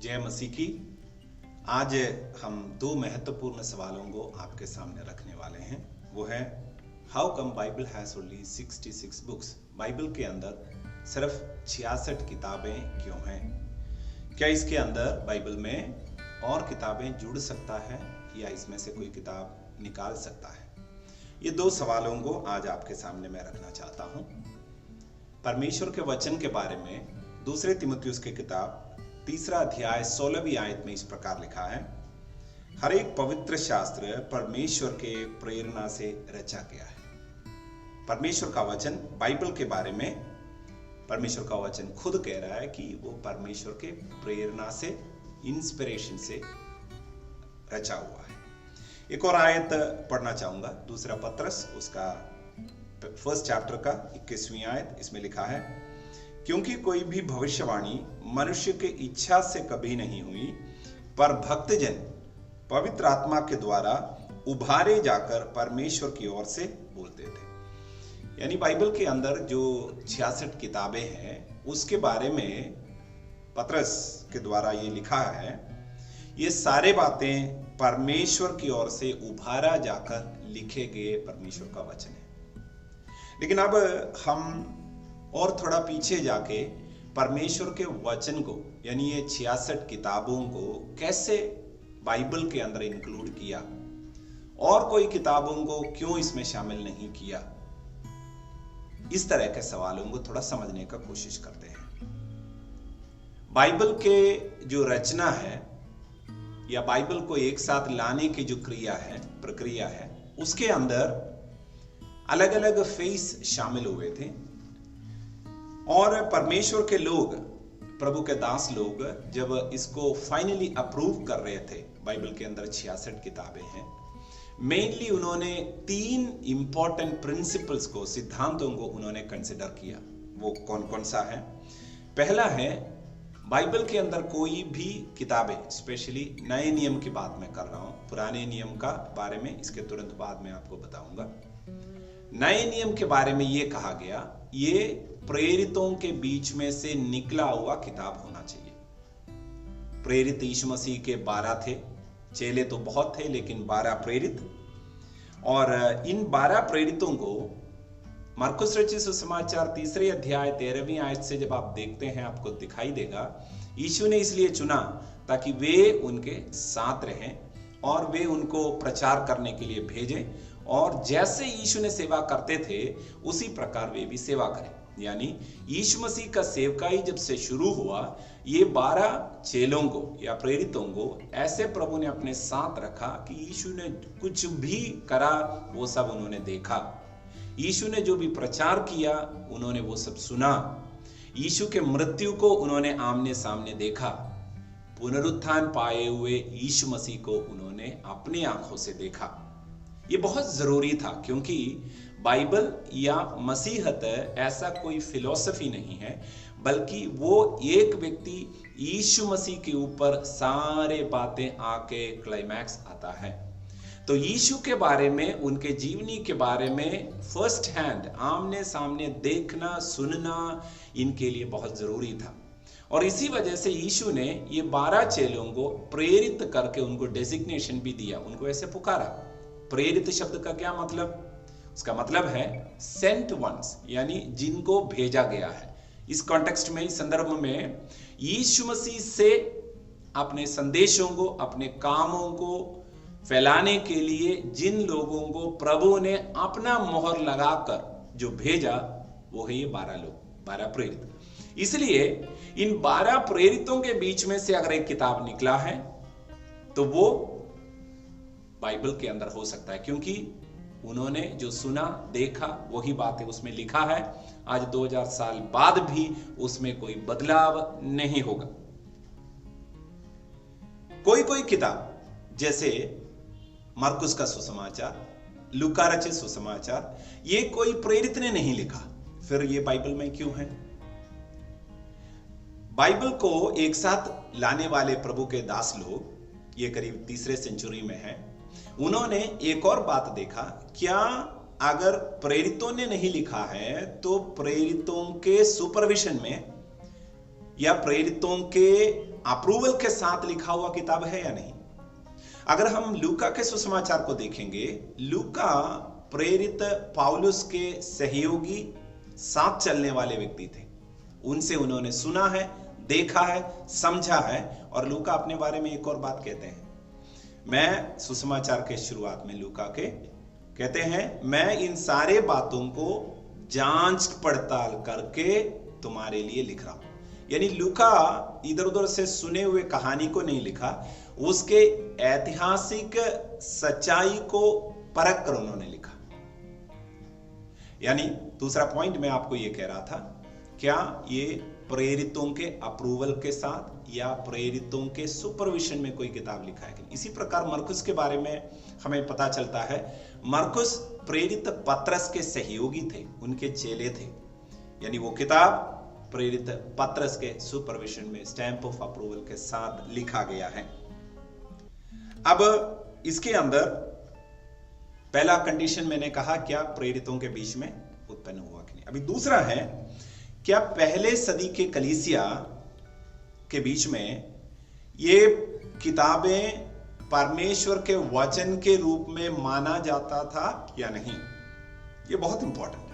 जय मसीह की। आज हम दो महत्वपूर्ण सवालों को आपके सामने रखने वाले हैं। वो है how come Bible has only 66 books. Bible के अंदर सिर्फ 66 किताबें क्यों हैं? क्या इसके अंदर बाइबल में और किताबें जुड़ सकता है या इसमें से कोई किताब निकाल सकता है? ये दो सवालों को आज आपके सामने मैं रखना चाहता हूं। परमेश्वर के वचन के बारे में दूसरे तिमुथियुस की किताब 3 अध्याय 16वीं आयत में इस प्रकार लिखा है, हर एक पवित्र शास्त्र परमेश्वर के प्रेरणा से रचा गया है। परमेश्वर का वचन बाइबल के बारे में परमेश्वर का वचन खुद कह रहा है कि वो परमेश्वर के प्रेरणा से, इंस्पिरेशन से रचा हुआ है। एक और आयत पढ़ना चाहूंगा, दूसरा पत्रस उसका फर्स्ट चैप्टर का 21वीं आयत। इसमें लिखा है, क्योंकि कोई भी भविष्यवाणी मनुष्य की इच्छा से कभी नहीं हुई, पर भक्तजन पवित्र आत्मा के द्वारा उभारे जाकर परमेश्वर की ओर से बोलते थे। यानी बाइबल के अंदर जो 66 किताबें हैं उसके बारे में पत्रस के द्वारा ये लिखा है, ये सारे बातें परमेश्वर की ओर से उभारा जाकर लिखे गए परमेश्वर का वचन है। लेकिन अब हम और थोड़ा पीछे जाके परमेश्वर के वचन को, यानी ये 66 किताबों को कैसे बाइबल के अंदर इंक्लूड किया और कोई किताबों को क्यों इसमें शामिल नहीं किया, इस तरह के सवालों को थोड़ा समझने का कोशिश करते हैं। बाइबल के जो रचना है या बाइबल को एक साथ लाने की जो प्रक्रिया है, उसके अंदर अलग अलग फेस शामिल हुए थे और परमेश्वर के लोग, प्रभु के दास लोग जब इसको फाइनली अप्रूव कर रहे थे, बाइबल के अंदर 66 किताबें हैं, मेनली उन्होंने 3 इंपॉर्टेंट प्रिंसिपल्स को, सिद्धांतों को उन्होंने कंसिडर किया। वो कौन कौन सा है? पहला है, बाइबल के अंदर कोई भी किताबें, स्पेशली नए नियम की बात मैं कर रहा हूं, पुराने नियम का बारे में इसके तुरंत बाद में आपको बताऊंगा। नए नियम के बारे में ये कहा गया, ये प्रेरितों के बीच में से निकला हुआ किताब होना चाहिए। प्रेरित यीशु मसीह के 12 थे, चेले तो बहुत थे लेकिन 12 प्रेरित, और इन 12 प्रेरितों को मरकुस रचित सुसमाचार 3 अध्याय 13वीं आयत से जब आप देखते हैं आपको दिखाई देगा, यीशु ने इसलिए चुना ताकि वे उनके साथ रहें और वे उनको प्रचार करने के लिए भेजें, और जैसे यीशु ने सेवा करते थे उसी प्रकार वे भी सेवा करें। यानी यीशु मसीह का सेवकाई जब से शुरू हुआ, ये 12 चेलों को या प्रेरितों को ऐसे प्रभु ने अपने साथ रखा कि यीशु ने कुछ भी करा वो सब उन्होंने देखा। यीशु ने जो भी प्रचार किया उन्होंने वो सब सुना। यीशु के मृत्यु को उन्होंने आमने सामने देखा। पुनरुत्थान पाए हुए यीशु मसीह को उन्होंने अपनी आंखों से देखा। ये बहुत जरूरी था, क्योंकि बाइबल या मसीहत ऐसा कोई फिलॉसफी नहीं है, बल्कि वो एक व्यक्ति यीशु मसीह के ऊपर सारे बातें आके क्लाइमैक्स आता है। तो यीशु के बारे में, उनके जीवनी के बारे में फर्स्ट हैंड, आमने सामने देखना, सुनना इनके लिए बहुत जरूरी था। और इसी वजह से यीशु ने ये 12 चेलों को प्रेरित करके उनको डेजिग्नेशन भी दिया, उनको ऐसे पुकारा। प्रेरित शब्द का क्या मतलब? उसका मतलब है सेंट वंस, यानी जिनको भेजा गया है। इस कॉन्टेक्स्ट में, इस संदर्भ में यीशु मसीह से अपने संदेशों को, अपने कामों को फैलाने के लिए जिन लोगों को प्रभु ने अपना मोहर लगाकर जो भेजा, वो है ये 12 लोग, 12 प्रेरित। इसलिए इन 12 प्रेरितों के बीच में से अगर एक किताब निकला है तो वो बाइबल के अंदर हो सकता है, क्योंकि उन्होंने जो सुना, देखा, वही बातें उसमें लिखा है। आज 2000 साल बाद भी उसमें कोई बदलाव नहीं होगा। कोई कोई किताब, जैसे मरकुस का सुसमाचार, लूका रचित सुसमाचार, ये कोई प्रेरित ने नहीं लिखा, फिर ये बाइबल में क्यों है? बाइबल को एक साथ लाने वाले प्रभु के दास लोग, ये करीब 3रे सेंचुरी में है, उन्होंने एक और बात देखा, क्या अगर प्रेरितों ने नहीं लिखा है तो प्रेरितों के सुपरविजन में या प्रेरितों के अप्रूवल के साथ लिखा हुआ किताब है या नहीं। अगर हम लूका के सुसमाचार को देखेंगे, लूका प्रेरित पौलुस के सहयोगी, साथ चलने वाले व्यक्ति थे। उनसे उन्होंने सुना है, देखा है, समझा है। और लूका अपने बारे में एक और बात कहते हैं, मैं सुसमाचार के शुरुआत में लूका के कहते हैं, मैं इन सारे बातों को जांच पड़ताल करके तुम्हारे लिए लिख रहा हूं। यानी लूका इधर उधर से सुने हुए कहानी को नहीं लिखा, उसके ऐतिहासिक सच्चाई को परख कर उन्होंने लिखा। यानी दूसरा पॉइंट मैं आपको यह कह रहा था, क्या ये प्रेरितों के अप्रूवल के साथ या प्रेरितों के सुपरविजन में कोई किताब लिखा है कि नहीं। इसी प्रकार मरकुस के बारे में हमें पता चलता है, मरकुस प्रेरित पत्रस के सहयोगी थे, उनके चेले थे। यानी वो किताब प्रेरित पत्रस के सुपरविजन में स्टैंप ऑफ अप्रूवल के साथ लिखा गया है। अब इसके अंदर पहला कंडीशन मैंने कहा, क्या प्रेरितों के बीच में उत्पन्न हुआ कि नहीं। अभी दूसरा है, क्या पहले सदी के कलीसिया के बीच में ये किताबें परमेश्वर के वचन के रूप में माना जाता था या नहीं। ये बहुत इंपॉर्टेंट है।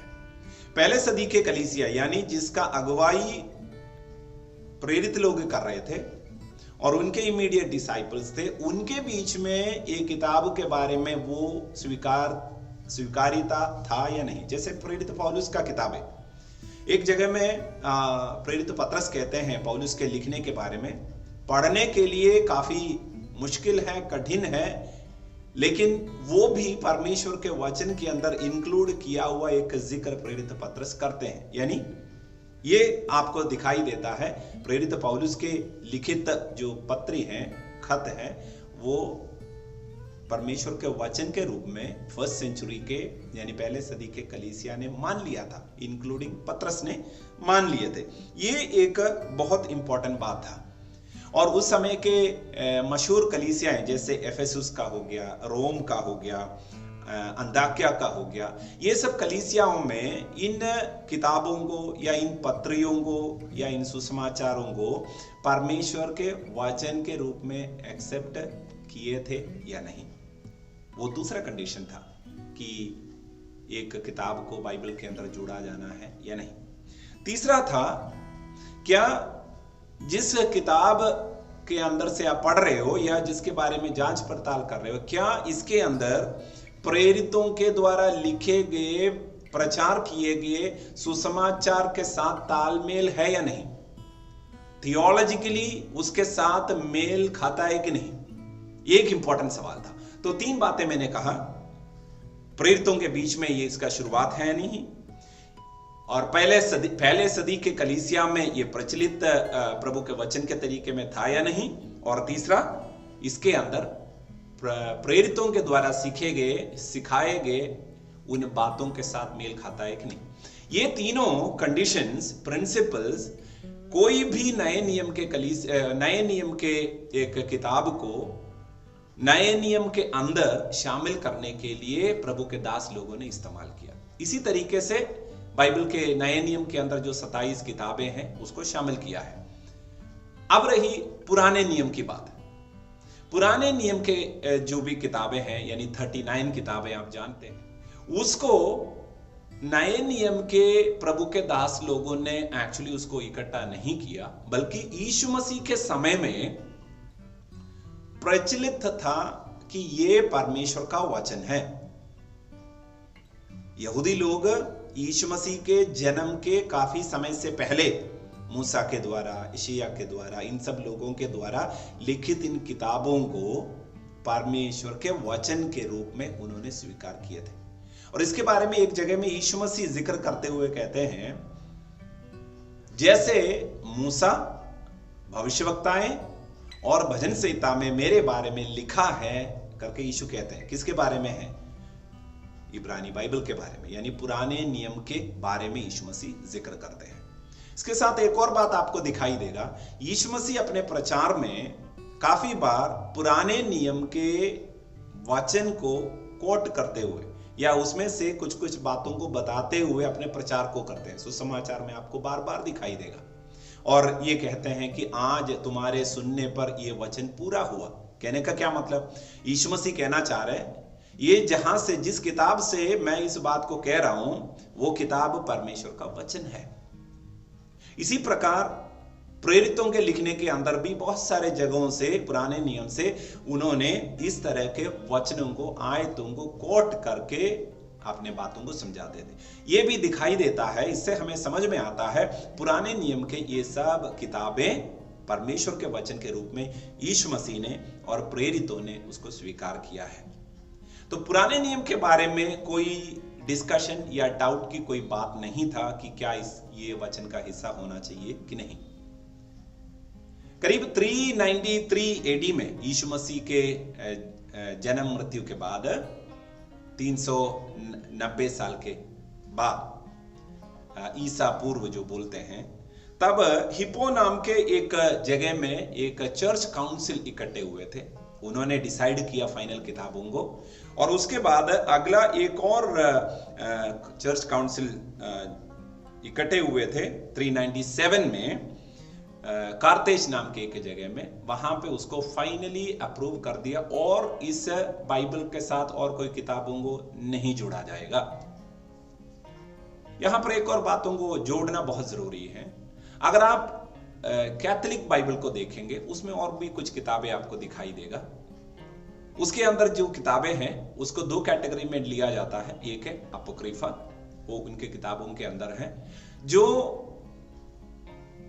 पहले सदी के कलीसिया यानी जिसका अगुवाई प्रेरित लोग कर रहे थे और उनके इमीडिएट डिसाइपल्स थे, उनके बीच में ये किताब के बारे में वो स्वीकार्यता था या नहीं। जैसे प्रेरित पौलुस का किताब है, एक जगह में प्रेरित पत्रस कहते हैं पौलुस के लिखने के बारे में, पढ़ने के लिए काफी मुश्किल है, कठिन है, लेकिन वो भी परमेश्वर के वचन के अंदर इंक्लूड किया हुआ एक जिक्र प्रेरित पत्रस करते हैं। यानी ये आपको दिखाई देता है प्रेरित पौलुस के लिखित जो पत्री हैं, खत हैं, वो परमेश्वर के वचन के रूप में फर्स्ट सेंचुरी के यानी पहले सदी के कलीसिया ने मान लिया था, इंक्लूडिंग पत्रस ने मान लिए थे। ये एक बहुत इंपॉर्टेंट बात था। और उस समय के मशहूर कलीसियाएं जैसे एफेसुस का हो गया, रोम का हो गया, अंताकिया का हो गया, ये सब कलीसियाओं में इन किताबों को या इन पत्रियों को या इन सुसमाचारों को परमेश्वर के वचन के रूप में एक्सेप्ट किए थे या नहीं। वो दूसरा कंडीशन था कि एक किताब को बाइबल के अंदर जोड़ा जाना है या नहीं। तीसरा था, क्या जिस किताब के अंदर से आप पढ़ रहे हो या जिसके बारे में जांच पड़ताल कर रहे हो, क्या इसके अंदर प्रेरितों के द्वारा लिखे गए, प्रचार किए गए सुसमाचार के साथ तालमेल है या नहीं। थियोलॉजिकली उसके साथ मेल खाता है कि नहीं, ये एक इंपॉर्टेंट सवाल था। तो तीन बातें मैंने कहा, प्रेरितों के बीच में ये इसका शुरुआत है नहीं, और पहले सदी के कलीसिया में ये प्रचलित प्रभु के वचन के तरीके में था या नहीं, और तीसरा इसके अंदर प्रेरितों के द्वारा सीखे गए, सिखाए गए उन बातों के साथ मेल खाता है कि नहीं। ये तीनों कंडीशंस, प्रिंसिपल्स कोई भी नए नियम के एक किताब को नए नियम के अंदर शामिल करने के लिए प्रभु के दास लोगों ने इस्तेमाल किया। इसी तरीके से बाइबल के नए नियम के अंदर जो 27 किताबें हैं उसको शामिल किया है। अब रही पुराने नियम की बात। पुराने नियम के जो भी किताबें हैं यानी 39 किताबें आप जानते हैं, उसको नए नियम के प्रभु के दास लोगों ने एक्चुअली उसको इकट्ठा नहीं किया, बल्कि यीशु मसीह के समय में प्रचलित था कि ये परमेश्वर का वचन है। यहूदी लोग यीशु मसीह के जन्म के काफी समय से पहले मूसा के द्वारा, यशायाह के द्वारा, इन सब लोगों के द्वारा लिखित इन किताबों को परमेश्वर के वचन के रूप में उन्होंने स्वीकार किए थे। और इसके बारे में एक जगह में यीशु मसीह जिक्र करते हुए कहते हैं, जैसे मूसा, भविष्यवक्ताएं और भजन संहिता में मेरे बारे में लिखा है करके यीशु कहते हैं। किसके बारे में है? इब्रानी बाइबल के बारे में, यानी पुराने नियम के बारे में यीशु मसीह जिक्र करते हैं। इसके साथ एक और बात आपको दिखाई देगा, यीशु मसीह अपने प्रचार में काफी बार पुराने नियम के वचन को कोट करते हुए या उसमें से कुछ कुछ बातों को बताते हुए अपने प्रचार को करते हैं। सुसमाचार में आपको बार बार दिखाई देगा। और ये कहते हैं कि आज तुम्हारे सुनने पर ये वचन पूरा हुआ। कहने का क्या मतलब? यीशु मसीह कहना चाह रहे हैं ये जहां से, जिस किताब से मैं इस बात को कह रहा हूं, वो किताब परमेश्वर का वचन है। इसी प्रकार प्रेरितों के लिखने के अंदर भी बहुत सारे जगहों से, पुराने नियम से उन्होंने इस तरह के वचनों को, आयतों को कोट करके अपने बातों को समझा देते। ये भी दिखाई देता है, इससे हमें समझ में आता है पुराने नियम के ये सब किताबें परमेश्वर के वचन के रूप में यीशु मसीह ने और प्रेरितों ने उसको स्वीकार किया है। तो पुराने नियम के बारे में कोई डिस्कशन या डाउट की कोई बात नहीं था कि क्या ये वचन का हिस्सा होना चाहिए कि नहीं। करीब 393 एडी में यीशु मसीह के जन्म मृत्यु के बाद 390 साल के बाद, ईसा पूर्व जो बोलते हैं, तब हिप्पो नाम के एक जगह में एक चर्च काउंसिल इकट्ठे हुए थे। उन्होंने डिसाइड किया फाइनल किताबों को, और उसके बाद अगला एक और चर्च काउंसिल इकट्ठे हुए थे 397 में कार्तेज नाम के एक जगह में। वहां पे उसको फाइनली अप्रूव कर दिया और इस बाइबल के साथ और कोई किताबों को नहीं जोड़ा जाएगा। यहां पर एक और बातों को जोड़ना बहुत जरूरी है। अगर आप कैथोलिक बाइबल को देखेंगे, उसमें और भी कुछ किताबें आपको दिखाई देगा। उसके अंदर जो किताबें हैं उसको दो कैटेगरी में लिया जाता है। एक है अपोक्रिफा, वो उनके किताबों के अंदर है जो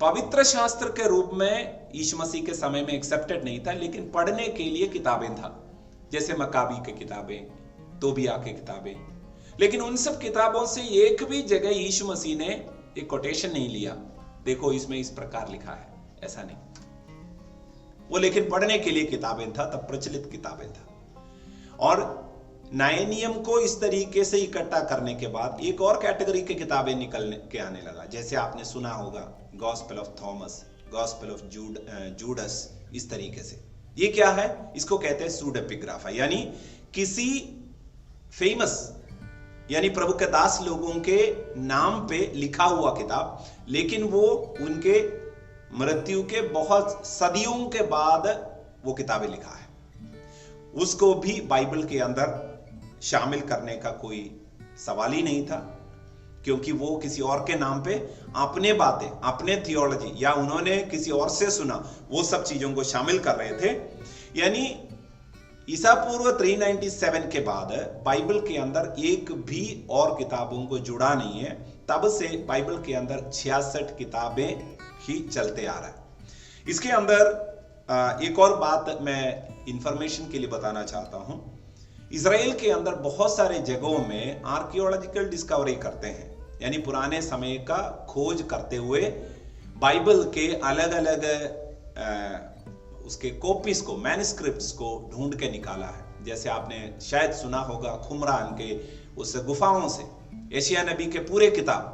पवित्र शास्त्र के रूप में यीशु मसीह के समय में एक्सेप्टेड नहीं था, लेकिन पढ़ने के लिए किताबें था, जैसे मकाबी की किताबें, तोबिया की किताबें। लेकिन उन सब किताबों से एक भी जगह यीशु मसीह ने एक कोटेशन नहीं लिया, देखो इसमें इस प्रकार लिखा है, ऐसा नहीं। वो लेकिन पढ़ने के लिए किताबें था, तब प्रचलित किताबें था। और नए नियम को इस तरीके से इकट्ठा करने के बाद एक और कैटेगरी की किताबें निकल के आने लगा, जैसे आपने सुना होगा gospel of Thomas, gospel of Judas, इस तरीके से। ये क्या है? इसको कहते हैं सूडेपिग्राफा, यानी किसी फेमस, यानी प्रभु के दास लोगों के नाम पे लिखा हुआ किताब, लेकिन वो उनके मृत्यु के बहुत सदियों के बाद वो किताबें लिखा है। उसको भी बाइबल के अंदर शामिल करने का कोई सवाल ही नहीं था, क्योंकि वो किसी और के नाम पे अपने बातें, अपने थियोलॉजी, या उन्होंने किसी और से सुना, वो सब चीजों को शामिल कर रहे थे। यानी ईसा पूर्व 397 के बाद बाइबल के अंदर एक भी और किताबों को जुड़ा नहीं है। तब से बाइबल के अंदर 66 किताबें ही चलते आ रहा है। इसके अंदर एक और बात मैं इंफॉर्मेशन के लिए बताना चाहता हूं। इजराइल के अंदर बहुत सारे जगहों में आर्कियोलॉजिकल डिस्कवरी करते हैं, यानी पुराने समय का खोज करते हुए बाइबल के अलग अलग उसके कॉपीज को, मैन्युस्क्रिप्ट्स को ढूंढ के निकाला है। जैसे आपने शायद सुना होगा कुमरान के उस गुफाओं से एशिया नबी के पूरे किताब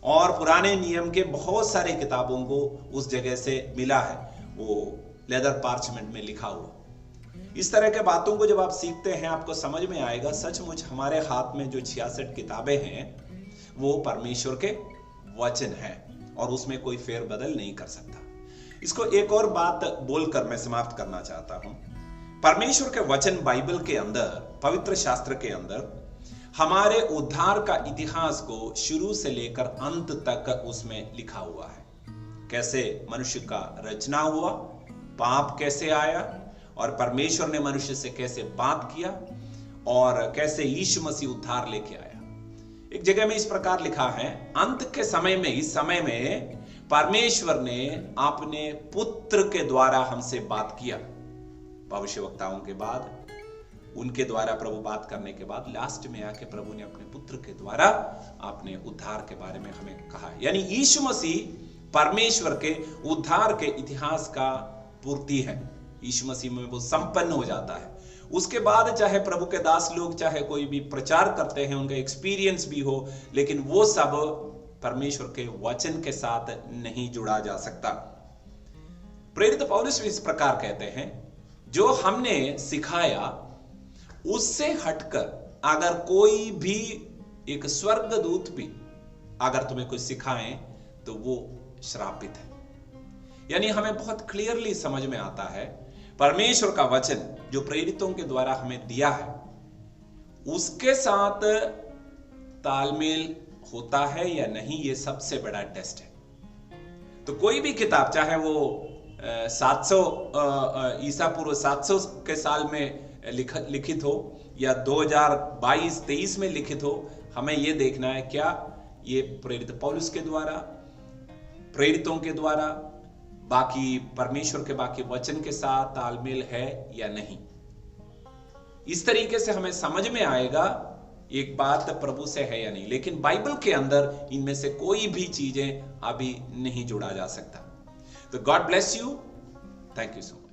और पुराने नियम के बहुत सारे किताबों को उस जगह से मिला है, वो लेदर पार्चमेंट में लिखा हुआ। इस तरह के बातों को जब आप सीखते हैं, आपको समझ में आएगा सचमुच हमारे हाथ में जो 66 किताबें हैं वो परमेश्वर के वचन हैं और उसमें कोई फेरबदल नहीं कर सकता। इसको एक और बात बोलकर मैं समाप्त करना चाहता हूं। परमेश्वर के वचन बाइबल के अंदर, पवित्र शास्त्र के अंदर हमारे उद्धार का इतिहास को शुरू से लेकर अंत तक उसमें लिखा हुआ है। कैसे मनुष्य का रचना हुआ, पाप कैसे आया और परमेश्वर ने मनुष्य से कैसे बात किया और कैसे यीशु मसीह उद्धार लेके आया। एक जगह में इस प्रकार लिखा है, अंत के समय में, इस समय में परमेश्वर ने अपने पुत्र के द्वारा हमसे बात किया। भविष्यवक्ताओं के बाद, उनके द्वारा प्रभु बात करने के बाद लास्ट में आके प्रभु ने अपने पुत्र के द्वारा अपने उद्धार के बारे में हमें कहा। यानी यीशु मसीह परमेश्वर के उद्धार के इतिहास का पूर्ति है। यीशु मसीह में वो संपन्न हो जाता है। उसके बाद चाहे प्रभु के दास लोग, चाहे कोई भी प्रचार करते हैं, उनका एक्सपीरियंस भी हो, लेकिन वो सब परमेश्वर के वचन के साथ नहीं जुड़ा जा सकता। प्रेरित पौलुस इस प्रकार कहते हैं, जो हमने सिखाया उससे हटकर अगर कोई भी एक स्वर्गदूत भी अगर तुम्हें कुछ सिखाएं तो वो श्रापित है। यानी हमें बहुत क्लियरली समझ में आता है परमेश्वर का वचन जो प्रेरितों के द्वारा हमें दिया है उसके साथ तालमेल होता है या नहीं, ये सबसे बड़ा टेस्ट है। तो कोई भी किताब, चाहे वो 700 ईसा पूर्व 700 के साल में लिखित हो या 2022-23 में लिखित हो, हमें यह देखना है क्या ये प्रेरित पौलुस के द्वारा, प्रेरितों के द्वारा, बाकी परमेश्वर के बाकी वचन के साथ तालमेल है या नहीं। इस तरीके से हमें समझ में आएगा एक बात प्रभु से है या नहीं। लेकिन बाइबल के अंदर इनमें से कोई भी चीजें अभी नहीं जोड़ा जा सकता। तो God bless you, thank you so much.